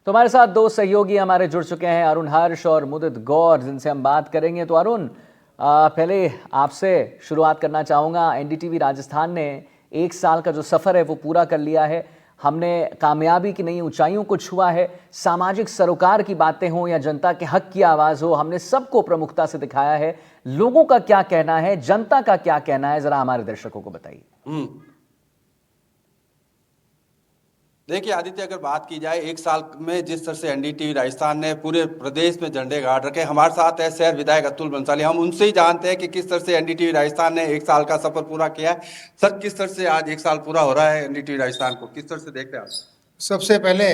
तो हमारे साथ दो सहयोगी हमारे जुड़ चुके हैं, अरुण हर्ष और मुदित गौर, जिनसे हम बात करेंगे। तो अरुण, पहले आपसे शुरुआत करना चाहूँगा। एनडीटीवी राजस्थान ने 1 साल का जो सफ़र है वो पूरा कर लिया है। हमने कामयाबी की नई ऊंचाइयों को छुआ है। सामाजिक सरोकार की बातें हों या जनता के हक की आवाज़ हो, हमने सबको प्रमुखता से दिखाया है। लोगों का क्या कहना है, जनता का क्या कहना है, ज़रा हमारे दर्शकों को बताइए। देखिए आदित्य, अगर बात की जाए 1 साल में जिस तरह से एनडीटीवी राजस्थान ने पूरे प्रदेश में झंडे गाड़ रखे। हमारे साथ है शहर विधायक अतुल बंसाली। हम उनसे ही जानते हैं कि किस तरह से एनडीटीवी राजस्थान ने 1 साल का सफर पूरा किया है। सर, किस तरह से आज 1 साल पूरा हो रहा है एनडीटीवी राजस्थान को, किस तरह से देखते हैं आप? सबसे पहले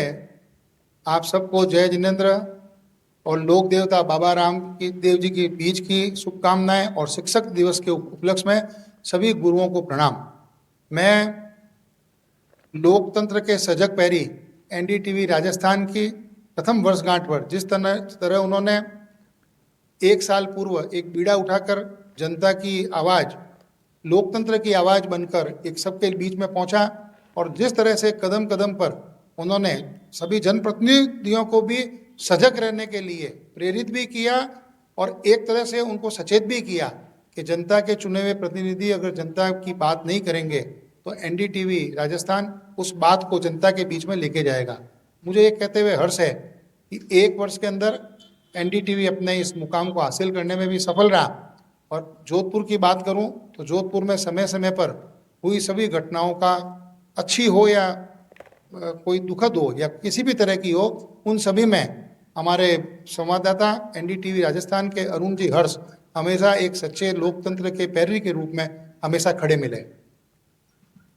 आप सबको जय जिनेंद्र और लोक देवता बाबा राम की देव जी की बीज की शुभकामनाएं और शिक्षक दिवस के उपलक्ष्य में सभी गुरुओं को प्रणाम। मैं लोकतंत्र के सजग पैरी एनडीटीवी राजस्थान की प्रथम वर्षगांठ पर जिस तरह उन्होंने 1 साल पूर्व एक बीड़ा उठाकर जनता की आवाज़, लोकतंत्र की आवाज़ बनकर एक सबके बीच में पहुंचा और जिस तरह से कदम कदम पर उन्होंने सभी जनप्रतिनिधियों को भी सजग रहने के लिए प्रेरित भी किया और एक तरह से उनको सचेत भी किया कि जनता के चुने हुए प्रतिनिधि अगर जनता की बात नहीं करेंगे तो एनडीटीवी राजस्थान उस बात को जनता के बीच में लेके जाएगा। मुझे ये कहते हुए हर्ष है कि 1 वर्ष के अंदर एनडीटीवी अपने इस मुकाम को हासिल करने में भी सफल रहा। और जोधपुर की बात करूं तो जोधपुर में समय समय पर हुई सभी घटनाओं का, अच्छी हो या कोई दुखद हो या किसी भी तरह की हो, उन सभी में हमारे संवाददाता एनडीटीवी राजस्थान के अरुण जी हर्ष हमेशा एक सच्चे लोकतंत्र के पैरवी के रूप में हमेशा खड़े मिले।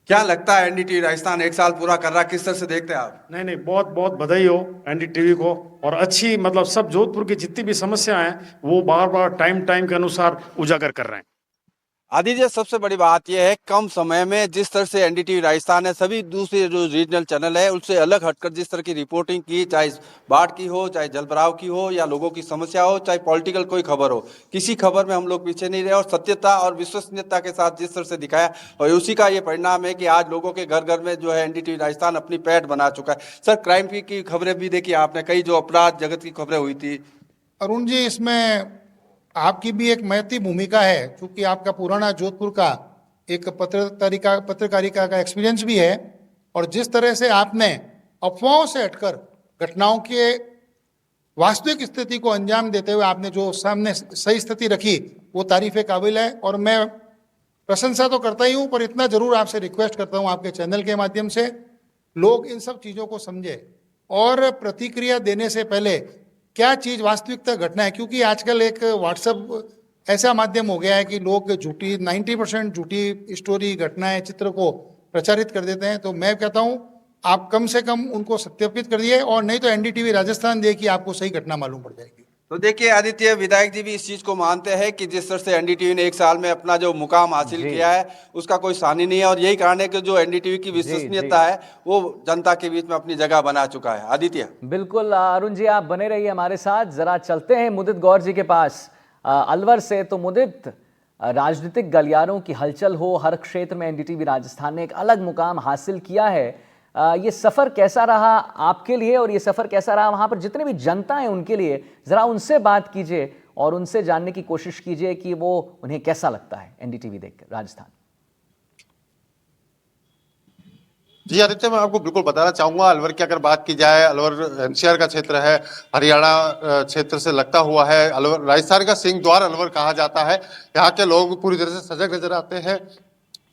क्या लगता है एनडीटीवी राजस्थान 1 साल पूरा कर रहा, किस तरह से देखते हैं आप? नहीं, बहुत बहुत बधाई हो एनडीटीवी को। और अच्छी मतलब सब जोधपुर की जितनी भी समस्याएं हैं वो बार बार टाइम के अनुसार उजागर कर रहे हैं। आदित्य, सबसे बड़ी बात यह है कम समय में जिस तरह से एनडीटीवी राजस्थान ने सभी दूसरे जो रीजनल चैनल है उससे अलग हटकर जिस तरह की रिपोर्टिंग की, चाहे बाढ़ की हो, चाहे जलभराव की हो, या लोगों की समस्या हो, चाहे पॉलिटिकल कोई खबर हो, किसी खबर में हम लोग पीछे नहीं रहे और सत्यता और विश्वसनीयता के साथ जिस तरह से दिखाया, और उसी का ये परिणाम है कि आज लोगों के घर घर में जो है एनडीटीवी राजस्थान अपनी पैठ बना चुका है। सर, क्राइम की खबरें भी देखी आपने, कई जो अपराध जगत की खबरें हुई थी। अरुण जी, इसमें आपकी भी एक महती भूमिका है, क्योंकि आपका पुराना जोधपुर का एक पत्रकारिता का एक्सपीरियंस भी है। और जिस तरह से आपने अफवाहों से हटकर घटनाओं के वास्तविक स्थिति को अंजाम देते हुए आपने जो सामने सही स्थिति रखी, वो तारीफ़ काबिल है। और मैं प्रशंसा तो करता ही हूँ, पर इतना जरूर आपसे रिक्वेस्ट करता हूँ आपके चैनल के माध्यम से लोग इन सब चीज़ों को समझे और प्रतिक्रिया देने से पहले क्या चीज़ वास्तविकता घटना है। क्योंकि आजकल एक व्हाट्सएप ऐसा माध्यम हो गया है कि लोग 90% झूठी स्टोरी, घटनाएं, चित्र को प्रचारित कर देते हैं। तो मैं कहता हूं आप कम से कम उनको सत्यापित करिए, और नहीं तो एनडीटीवी राजस्थान देखिए, आपको सही घटना मालूम पड़ जाएगी। तो देखिए आदित्य, विधायक जी भी इस चीज को मानते हैं कि जिस तरह से एनडीटीवी ने 1 साल में अपना जो मुकाम हासिल किया है उसका कोई सानी नहीं है, और यही कारण है कि जो एनडीटीवी की विश्वसनीयता है वो जनता के बीच में अपनी जगह बना चुका है। आदित्य, बिल्कुल अरुण जी, आप बने रहिए हमारे साथ। जरा चलते हैं मुदित गौर जी के पास अलवर से। तो मुदित, राजनीतिक गलियारों की हलचल हो, हर क्षेत्र में एनडीटीवी राजस्थान ने एक अलग मुकाम हासिल किया है। ये सफ़र कैसा रहा आपके लिए, और ये सफ़र कैसा रहा वहाँ पर जितने भी जनता है उनके लिए? ज़रा उनसे बात कीजिए और उनसे जानने की कोशिश कीजिए कि वो उन्हें कैसा लगता है एनडीटीवी देखकर राजस्थान। जी आदित्य, मैं आपको बिल्कुल बताना चाहूंगा, अलवर की अगर बात की जाए, अलवर एनसीआर का क्षेत्र है, हरियाणा क्षेत्र से लगता हुआ है। अलवर राजस्थान का सिंह द्वार अलवर कहा जाता है। यहाँ के लोग पूरी तरह से सजग नजर आते हैं,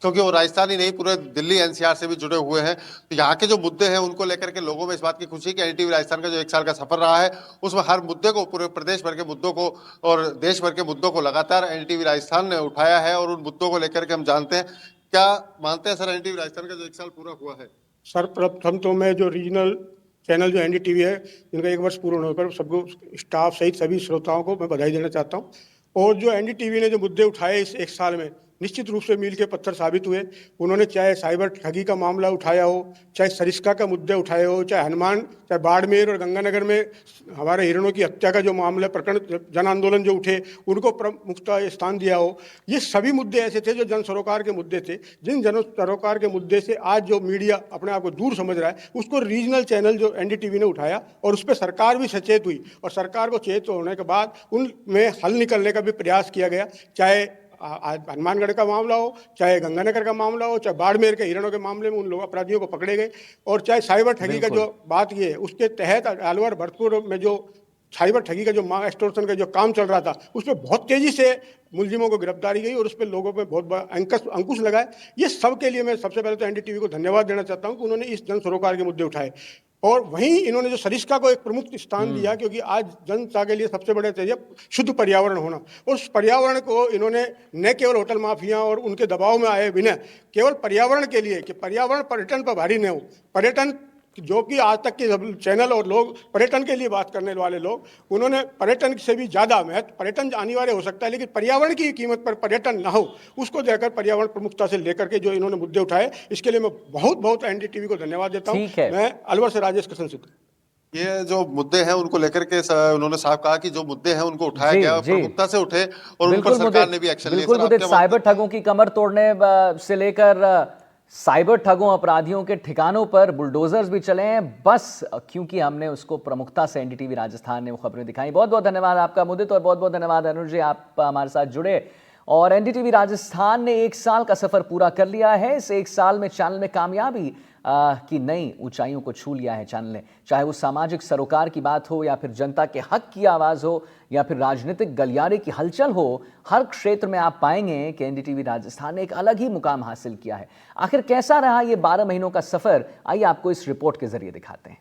क्योंकि वो राजस्थान ही नहीं, पूरे दिल्ली एनसीआर से भी जुड़े हुए हैं। तो यहाँ के जो मुद्दे हैं उनको लेकर के लोगों में इस बात की खुशी कि एनडीटीवी राजस्थान का जो 1 साल का सफर रहा है उसमें हर मुद्दे को, पूरे प्रदेश भर के मुद्दों को और देश भर के मुद्दों को लगातार एनडीटीवी राजस्थान ने उठाया है, और उन मुद्दों को लेकर के हम जानते हैं। क्या मानते हैं सर, एनडीटीवी राजस्थान का जो 1 साल पूरा हुआ है? सर, प्रथम तो मैं जो रीजनल चैनल जो एनडीटीवी है, जिनका 1 वर्ष पूर्ण होने पर सबको, स्टाफ सहित सभी श्रोताओं को मैं बधाई देना चाहता हूँ। और जो एनडीटीवी ने जो मुद्दे उठाए इस 1 साल में, निश्चित रूप से मील के पत्थर साबित हुए। उन्होंने चाहे साइबर ठगी का मामला उठाया हो, चाहे सरिस्का का मुद्दे उठाए हो, चाहे हनुमान, चाहे बाड़मेर और गंगानगर में हमारे हिरणों की हत्या का जो मामला प्रकरण जन आंदोलन जो उठे उनको प्रमुखता स्थान दिया हो, ये सभी मुद्दे ऐसे थे जो जन सरोकार के मुद्दे थे। जिन जन सरोकार के मुद्दे से आज जो मीडिया अपने आप को दूर समझ रहा है, उसको रीजनल चैनल जो एनडीटीवी ने उठाया और उस पर सरकार भी सचेत हुई और सरकार को चेत होने के बाद उनमें हल निकलने का भी प्रयास किया गया। चाहे हनुमानगढ़ का मामला हो, चाहे गंगानगर का मामला हो, चाहे बाड़मेर के हिरणों के मामले में उन लोग अपराधियों को पकड़े गए, और चाहे साइबर ठगी का जो बात ये है उसके तहत अलवर भरतपुर में जो साइबर ठगी का जो मांग एक्सटॉर्शन का जो काम चल रहा था उस पर बहुत तेजी से मुलजिमों को गिरफ्तारी गई और उस पर लोगों पे बहुत बड़ा अंकुश लगाए। ये सब के लिए मैं सबसे पहले तो एनडीटीवी को धन्यवाद देना चाहता हूँ कि उन्होंने इस जन सरोकार के मुद्दे उठाए और वहीं इन्होंने जो सरिस्का को एक प्रमुख स्थान दिया, क्योंकि आज जनता के लिए सबसे बड़ा चाहिए शुद्ध पर्यावरण होना, और उस पर्यावरण को इन्होंने न केवल होटल माफिया और उनके दबाव में आए बिना केवल पर्यावरण के लिए कि पर्यावरण पर्यटन पर भारी न हो, पर्यटन जो कि आज तक के चैनल और लोग पर्यटन के लिए बात करने वाले लोग, उन्होंने पर्यटन से भी ज़्यादा महत्व, पर्यटन अनिवार्य हो सकता है लेकिन पर्यावरण की कीमत पर पर्यटन ना हो, उसको देकर पर्यावरण प्रमुखता से लेकर के जो इन्होंने मुद्दे उठाए, इसके लिए मैं बहुत बहुत एनडीटीवी को धन्यवाद देता हूँ। मैं अलवर से राजेश कृष्ण सिद्ध। ये जो मुद्दे हैं उनको लेकर के उन्होंने साफ कहा कि जो मुद्दे हैं उनको उठाया गया, प्रमुखता से उठे और उन पर सरकार ने भी एक्शन लिया। साइबर ठगों की कमर तोड़ने से लेकर साइबर ठगों अपराधियों के ठिकानों पर बुलडोजर्स भी चले हैं, बस क्योंकि हमने उसको प्रमुखता से एनडीटीवी राजस्थान ने वो खबरें दिखाई। बहुत बहुत धन्यवाद आपका मुदित, और बहुत बहुत धन्यवाद अनुज जी, आप हमारे साथ जुड़े। और एनडीटीवी राजस्थान ने 1 साल का सफर पूरा कर लिया है। इस 1 साल में चैनल में कामयाबी की नई ऊंचाइयों को छू लिया है चैनल ने, चाहे वो सामाजिक सरोकार की बात हो या फिर जनता के हक की आवाज़ हो या फिर राजनीतिक गलियारे की हलचल हो। हर क्षेत्र में आप पाएंगे कि एनडीटीवी राजस्थान ने एक अलग ही मुकाम हासिल किया है। आखिर कैसा रहा ये 12 महीनों का सफर, आइए आपको इस रिपोर्ट के जरिए दिखाते हैं।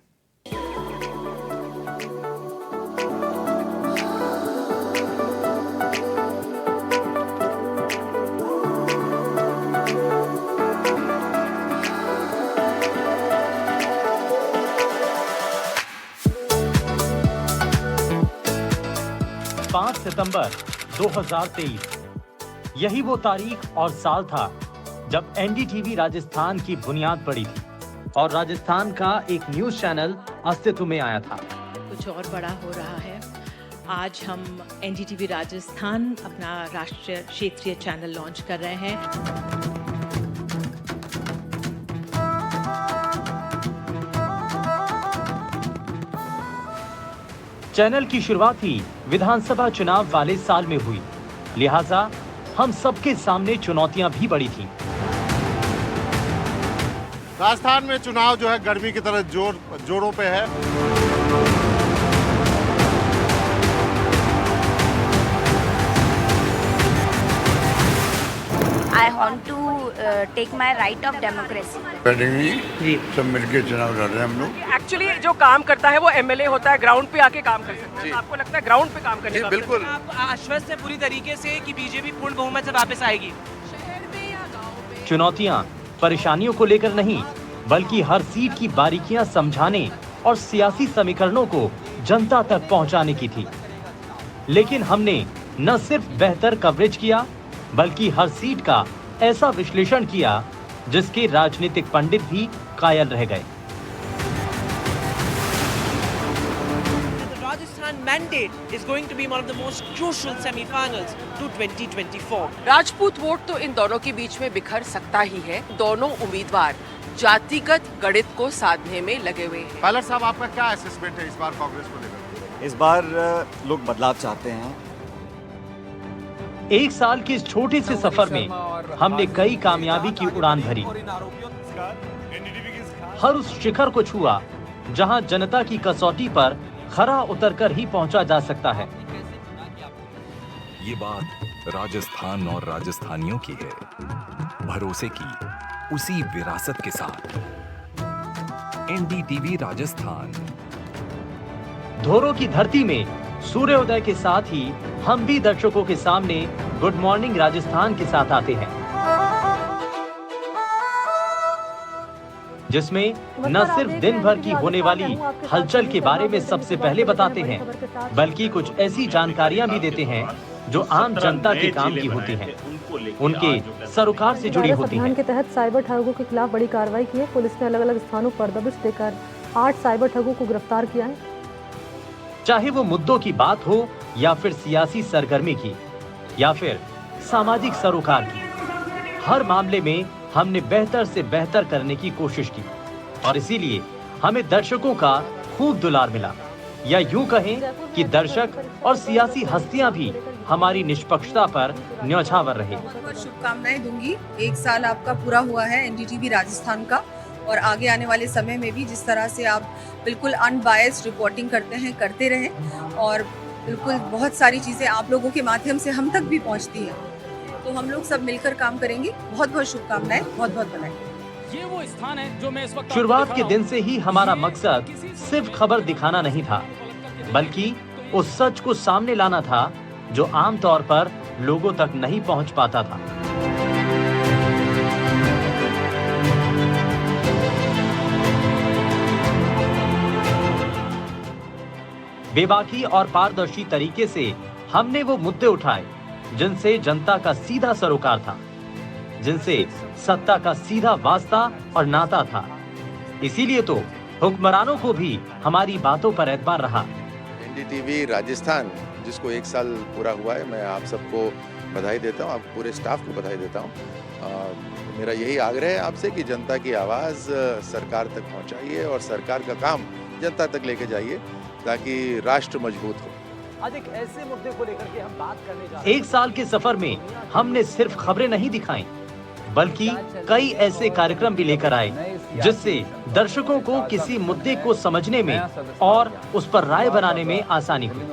सितंबर 2023, यही वो तारीख और साल था जब एनडीटीवी राजस्थान की बुनियाद पड़ी थी और राजस्थान का एक न्यूज चैनल अस्तित्व में आया था। कुछ और बड़ा हो रहा है। आज हम एनडीटीवी राजस्थान अपना राष्ट्रीय क्षेत्रीय चैनल लॉन्च कर रहे हैं। चैनल की शुरुआत ही विधानसभा चुनाव वाले साल में हुई, लिहाजा हम सबके सामने चुनौतियां भी बड़ी थीं। राजस्थान में चुनाव जो है गर्मी की तरह जोरों पे है। I want to take my right of democracy. जी सब मिलके चुनाव लड़ रहे हैं हम लोग। एक्चुअली जो काम करता है वो एमएलए होता है, ग्राउंड पे आके काम कर सकता है। तो आपको लगता है ग्राउंड पे काम करने का बिल्कुल आप आश्वस्त है पूरी तरीके से कि बीजेपी पूर्ण बहुमत से वापस आएगी? चुनौतियां परेशानियों को लेकर नहीं, बल्कि हर सीट की बारीकियां समझाने और सियासी समीकरणों को जनता तक पहुंचाने की थी। लेकिन हमने न सिर्फ बेहतर कवरेज किया, बल्कि हर सीट का ऐसा विश्लेषण किया जिसके राजनीतिक पंडित भी कायल रह गए। Rajasthan mandate is going to be one of the most crucial semi-finals to 2024. Rajput vote तो इन दोनों के बीच में बिखर सकता ही है। दोनों उम्मीदवार जातिगत गणित को साधने में लगे हुए हैं। पायलट साहब, आपका क्या असेसमेंट है इस बार कांग्रेस को लेकर? इस बार लोग बदलाव चाहते हैं। 1 साल के इस छोटे से सफर में हमने कई कामयाबी की उड़ान भरी, हर उस शिखर को छुआ जहां जनता की कसौटी पर खरा उतरकर ही पहुंचा जा सकता है। ये बात राजस्थान और राजस्थानियों की है, भरोसे की उसी विरासत के साथ। एनडीटीवी राजस्थान। धोरों की धरती में सूर्योदय के साथ ही हम भी दर्शकों के सामने गुड मॉर्निंग राजस्थान के साथ आते हैं, जिसमें न सिर्फ दिन भर की होने वाली हलचल के बारे में सबसे पहले बताते हैं, बल्कि कुछ ऐसी जानकारियां भी देते हैं जो आम जनता के काम की होती हैं। उनके सरोकार से जुड़ी होती अभियान हैं। के तहत साइबर ठगों के खिलाफ बड़ी कार्रवाई की है। पुलिस ने अलग अलग स्थानों पर दबिश देकर 8 साइबर ठगों को गिरफ्तार किया है। चाहे वो मुद्दों की बात हो या फिर सियासी सरगर्मी की या फिर सामाजिक सरोकार की, हर मामले में हमने बेहतर से बेहतर करने की कोशिश की और इसीलिए हमें दर्शकों का खूब दुलार मिला, या यूं कहें कि दर्शक और सियासी हस्तियां भी हमारी निष्पक्षता पर न्यौछावर रहे। बहुत शुभकामनाएं दूंगी। 1 साल आपका पूरा हुआ है एनडीटीवी राजस्थान का, और आगे आने वाले समय में भी जिस तरह से आप बिल्कुल अनबायस्ड रिपोर्टिंग करते हैं, करते रहें, और बिल्कुल बहुत सारी चीज़ें आप लोगों के माध्यम से हम तक भी पहुंचती हैं, तो हम लोग सब मिलकर काम करेंगे। बहुत बहुत शुभकामनाएं, बहुत बहुत बधाई। ये वो स्थान है जो मैं इस वक्त शुरुआत के दिन से ही हमारा मकसद सिर्फ खबर दिखाना नहीं था, बल्कि उस सच को सामने लाना था जो आमतौर पर लोगों तक नहीं पहुंच पाता था। बेबाकी और पारदर्शी तरीके से हमने वो मुद्दे उठाए जिनसे जनता का सीधा सरोकार था, जिनसे सत्ता का सीधा वास्ता और नाता था। इसीलिए तो हुक्मरानों को भी हमारी बातों पर एतबार रहा। एनडीटीवी राजस्थान जिसको 1 साल पूरा हुआ है, मैं आप सबको बधाई देता हूँ, आप पूरे स्टाफ को बधाई देता हूँ। मेरा यही आग्रह है आपसे कि जनता की आवाज़ सरकार तक पहुँचाइए और सरकार का काम जनता तक लेके जाइए ताकि राष्ट्र मजबूत हो। आज एक ऐसे मुद्दे को लेकर के हम बात करने जा रहे हैं। 1 साल के सफर में हमने सिर्फ खबरें नहीं दिखाई, बल्कि कई ऐसे कार्यक्रम भी लेकर आए जिससे दर्शकों को किसी मुद्दे को समझने में और उस पर राय बनाने में आसानी हुई।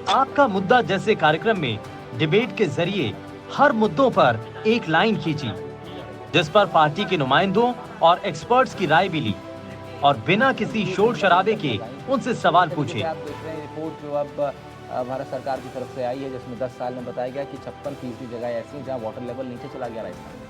आपका मुद्दा जैसे कार्यक्रम में डिबेट के जरिए हर मुद्दों पर एक लाइन खींची, जिस पर पार्टी के नुमाइंदों और एक्सपर्ट्स की राय भी ली और बिना किसी शोर शराबे के उनसे सवाल पूछे। आप देख रहे हैं रिपोर्ट जो अब भारत सरकार की तरफ से आई है, जिसमें 10 साल में बताया गया कि 56% जगह ऐसी जहां वाटर लेवल नीचे चला गया राजस्थान में।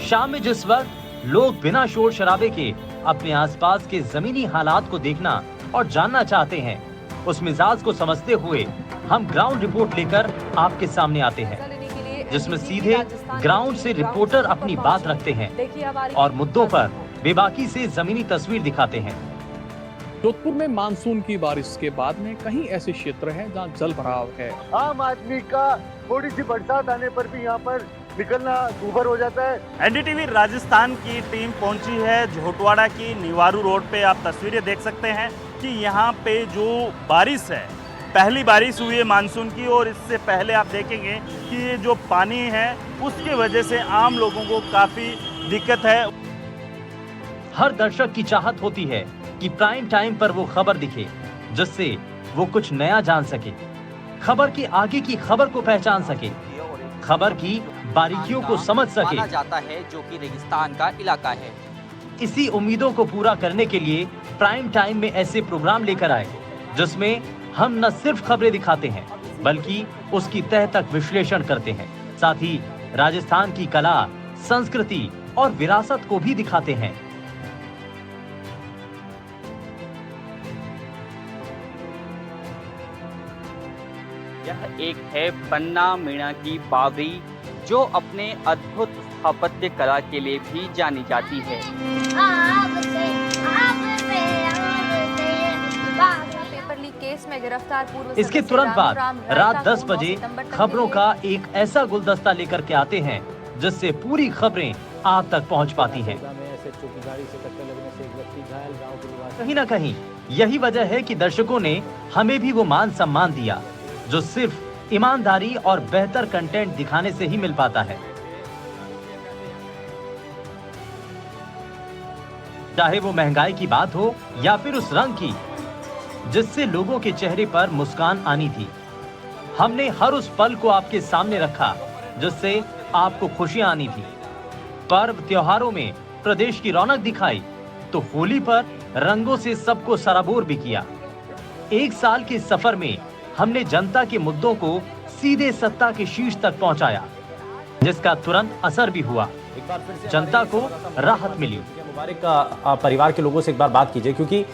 शाम में जिस वक्त लोग बिना शोर शराबे के अपने आसपास के जमीनी हालात को देखना और जानना चाहते हैं, उस मिजाज को समझते हुए हम ग्राउंड रिपोर्ट लेकर आपके सामने आते हैं, जिसमें सीधे ग्राउंड से रिपोर्टर अपनी बात रखते हैं और मुद्दों पर बेबाकी से जमीनी तस्वीर दिखाते हैं। जोधपुर में मानसून की बारिश के बाद में कहीं ऐसे क्षेत्र हैं जहां जल भराव है। आम आदमी का थोड़ी सी बरसात आने पर भी यहाँ पर निकलना दूभर हो जाता है। एनडीटीवी राजस्थान की टीम पहुंची है झोटवाड़ा की निवारू रोड पे। आप तस्वीरें देख सकते हैं कि यहाँ पे जो बारिश है, पहली बारिश हुई है मानसून की, और इससे पहले आप देखेंगे कि ये जो पानी है उसकी वजह से आम लोगों को काफ़ी दिक्कत है। हर दर्शक की चाहत होती है कि प्राइम टाइम पर वो खबर दिखे जिससे वो कुछ नया जान सके, खबर की आगे की खबर को पहचान सके, खबर की बारीकियों को समझ सके। माना जाता है जो कि रेगिस्तान का इलाका है। इसी उम्मीदों को पूरा करने के लिए प्राइम टाइम में ऐसे प्रोग्राम लेकर आए जिसमें हम न सिर्फ खबरें दिखाते हैं बल्कि उसकी तह तक विश्लेषण करते हैं, साथ ही राजस्थान की कला, संस्कृति और विरासत को भी दिखाते हैं। यह एक है पन्ना मीणा की बावरी, जो अपने अद्भुत स्थापत्य कला के लिए भी जानी जाती है। पेपर लीक केस में गिरफ्तार पूर्व इसके तुरंत बाद रात 10 बजे खबरों का एक ऐसा गुलदस्ता लेकर के आते हैं जिससे पूरी खबरें आप तक पहुंच पाती हैं। कहीं न कहीं यही वजह है कि दर्शकों ने हमें भी वो मान सम्मान दिया जो सिर्फ ईमानदारी और बेहतर कंटेंट दिखाने से ही मिल पाता है। चाहे वो महंगाई की बात हो या फिर उस रंग की जिससे लोगों के चेहरे पर मुस्कान आनी थी, हमने हर उस पल को आपके सामने रखा जिससे आपको खुशियां आनी थी। पर्व त्योहारों में प्रदेश की रौनक दिखाई तो होली पर रंगों से सबको सराबोर भी किया। 1 साल के सफर में हमने जनता के मुद्दों को सीधे सत्ता के शीर्ष तक पहुंचाया, जिसका तुरंत असर भी हुआ। जनता को राहत मिली। मुबारक का परिवार के लोगों से एक बार बात कीजिए, क्योंकि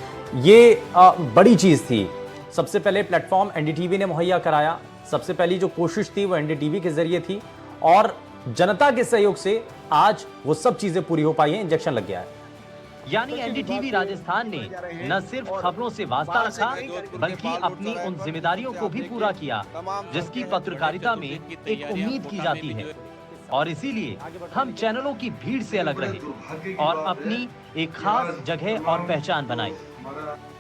ये बड़ी चीज थी। सबसे पहले प्लेटफॉर्म एनडीटीवी ने मुहैया कराया, सबसे पहली जो कोशिश थी वो एनडीटीवी के जरिए थी, और जनता के सहयोग से आज वो सब चीजें पूरी हो पाई हैं, इंजेक्शन लग गया है। यानी एनडीटीवी राजस्थान ने न सिर्फ खबरों से वास्ता रखा, बल्कि अपनी उन जिम्मेदारियों को भी पूरा किया जिसकी पत्रकारिता में एक उम्मीद की जाती है। और इसीलिए हम चैनलों की भीड़ से अलग रहे और अपनी एक खास जगह और पहचान बनाई।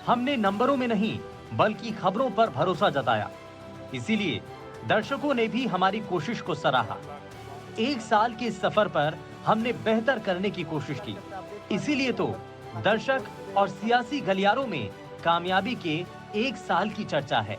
हमने नंबरों में नहीं बल्कि खबरों पर भरोसा जताया। इसीलिए दर्शकों ने भी हमारी कोशिश को सराहा। एक साल के इस सफर पर हमने बेहतर करने की कोशिश की। इसीलिए तो दर्शक और सियासी गलियारों में कामयाबी के एक साल की चर्चा है।